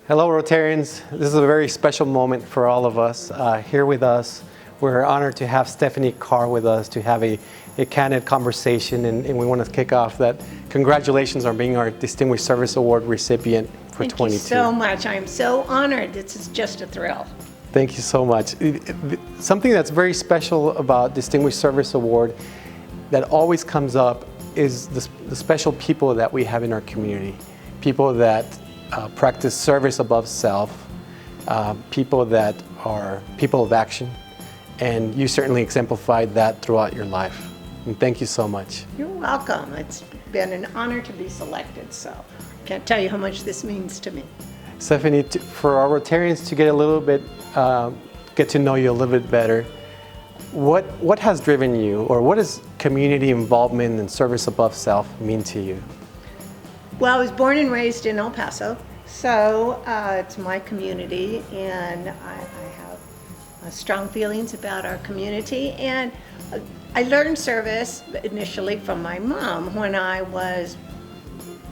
Hello, Rotarians. This is a very special moment for all of us. Here with us, we're honored to have Stephanie Karr with us to have a candid conversation, and we want to kick off that. Congratulations on being our Distinguished Service Award recipient for 22. Thank you so much. I'm so honored. This is just a thrill. Thank you so much. Something that's very special about Distinguished Service Award that always comes up is the special people that we have in our community. People that practice service above self, people that are people of action, and you certainly exemplified that throughout your life. And thank you so much. You're welcome. It's been an honor to be selected, so can't tell you how much this means to me. Stephanie, for our Rotarians to get a little bit, get to know you a little bit better, what has driven you, or what does community involvement and service above self mean to you? Well, I was born and raised in El Paso, so it's my community, and I have strong feelings about our community. And I learned service initially from my mom when I was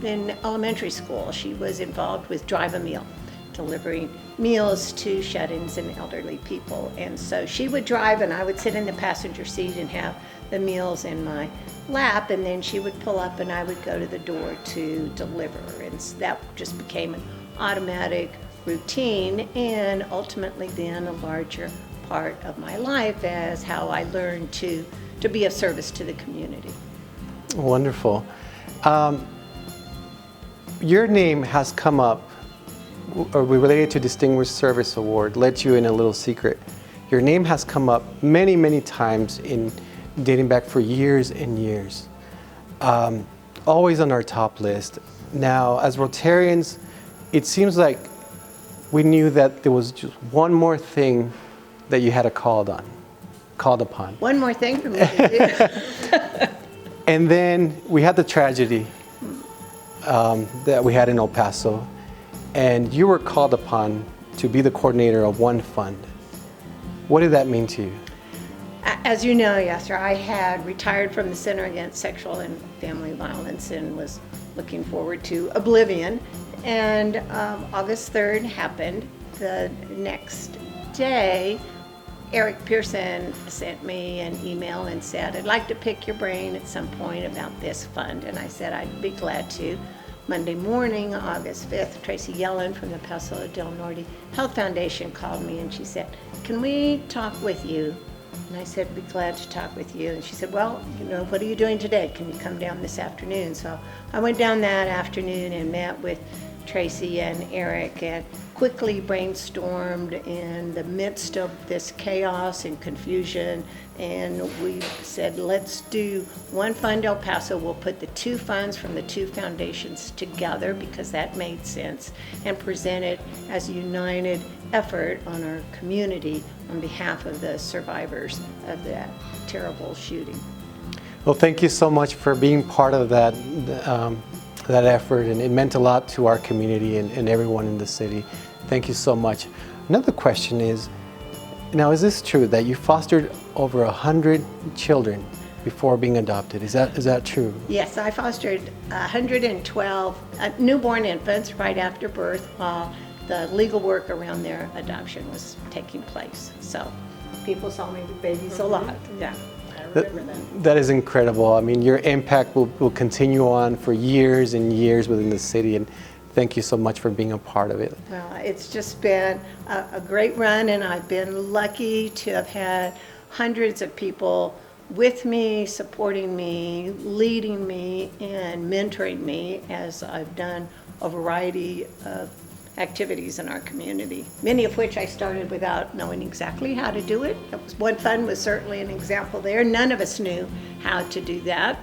in elementary school. She was involved with Drive a Meal, delivering meals to shut-ins and elderly people. And so she would drive, and I would sit in the passenger seat and have the meals in my lap, and then she would pull up and I would go to the door to deliver. And so that just became an automatic routine, and ultimately then a larger part of my life as how I learned to be of service to the community. Wonderful. Your name has come up, or related to Distinguished Service Award, let you in a little secret. Your name has come up many, many times in dating back for years and years. Always on our top list. Now, as Rotarians, it seems like we knew that there was just one more thing that you had called upon. One more thing for me to do. And then we had the tragedy that we had in El Paso, and you were called upon to be the coordinator of one fund. What did that mean to you? As you know, Yasser, I had retired from the Center Against Sexual and Family Violence and was looking forward to oblivion. And August 3rd happened. The next day, Eric Pearson sent me an email and said, "I'd like to pick your brain at some point about this fund." And I said, "I'd be glad to." Monday morning, August 5th, Tracy Yellen from the Paso del Norte Health Foundation called me and she said, "Can we talk with you?" And I said, "Be glad to talk with you." And she said, "Well, what are you doing today? Can you come down this afternoon?" So I went down that afternoon and met with Tracy and Eric and quickly brainstormed in the midst of this chaos and confusion. And we said, let's do one fund El Paso. We'll put the two funds from the two foundations together because that made sense, and present it as a united effort on our community on behalf of the survivors of that terrible shooting. Well, thank you so much for being part of that effort, and it meant a lot to our community and everyone in the city. Thank you so much. Another question is, now is this true that you fostered over 100 children before being adopted? Is that true? Yes, I fostered 112 newborn infants right after birth while the legal work around their adoption was taking place. So people saw me with babies a lot. Yeah. That is incredible. I mean, your impact will continue on for years and years within the city, and thank you so much for being a part of it. Well, it's just been a great run, and I've been lucky to have had hundreds of people with me, supporting me, leading me, and mentoring me as I've done a variety of activities in our community, many of which I started without knowing exactly how to do it. One fund was certainly an example there. None of us knew how to do that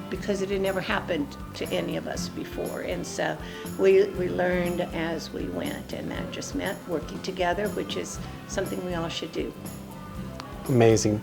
because it had never happened to any of us before. And so we learned as we went, and that just meant working together, which is something we all should do. Amazing.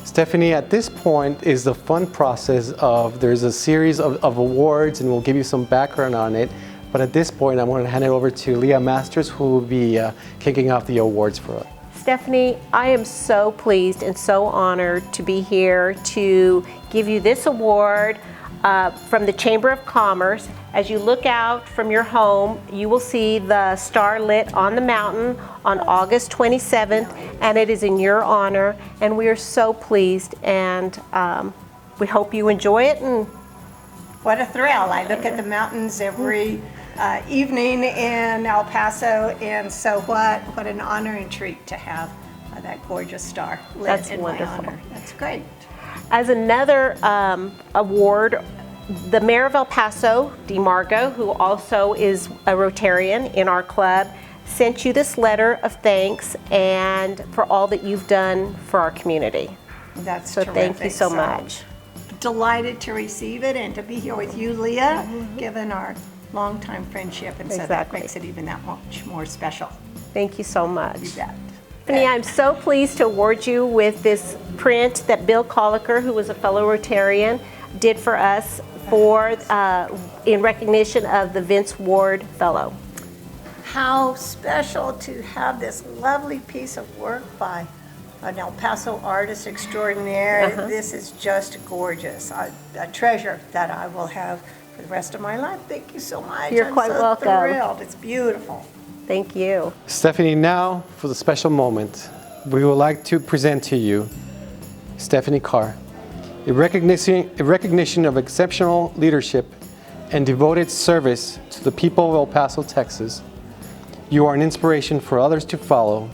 Stephanie, at this point is the fun process of, there's a series of awards, and we'll give you some background on it. But at this point, I'm going to hand it over to Leah Masters, who will be kicking off the awards for us. Stephanie, I am so pleased and so honored to be here to give you this award. from the Chamber of Commerce. As you look out from your home, you will see the star lit on the mountain on August 27th, and it is in your honor, and we are so pleased, and we hope you enjoy it. And what a thrill. I look at the mountains every evening in El Paso, and so what an honor and treat to have that gorgeous star lit That's in wonderful. my honor. That's great. As another award, the Mayor of El Paso, DeMargo, who also is a Rotarian in our club, sent you this letter of thanks and for all that you've done for our community. That's So terrific. thank you so much. Delighted to receive it and to be here with you, Leah, given our longtime friendship, and so that Exactly. makes it even that much more special. Thank you so much. You bet. Stephanie, I'm so pleased to award you with this print that Bill Colliker, who was a fellow Rotarian, did for us in recognition of the Vince Ward Fellow. How special to have this lovely piece of work by an El Paso artist extraordinaire. This is just gorgeous. A treasure that I will have for the rest of my life. Thank you so much. You're quite I'm welcome. so thrilled. It's beautiful. Thank you. Stephanie, now for the special moment, we would like to present to you Stephanie Karr, a recognition of exceptional leadership and devoted service to the people of El Paso, Texas. You are an inspiration for others to follow,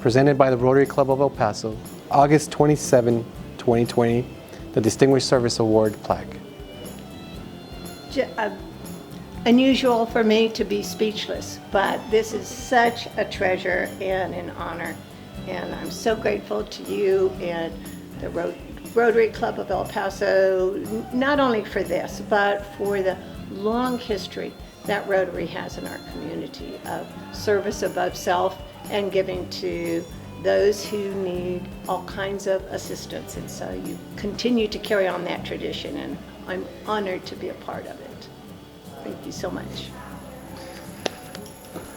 presented by the Rotary Club of El Paso, August 27, 2020, the Distinguished Service Award plaque. Unusual for me to be speechless, but this is such a treasure and an honor. And I'm so grateful to you and the Rotary Club of El Paso, not only for this, but for the long history that Rotary has in our community of service above self and giving to those who need all kinds of assistance. And so you continue to carry on that tradition, and I'm honored to be a part of it. Thank you so much.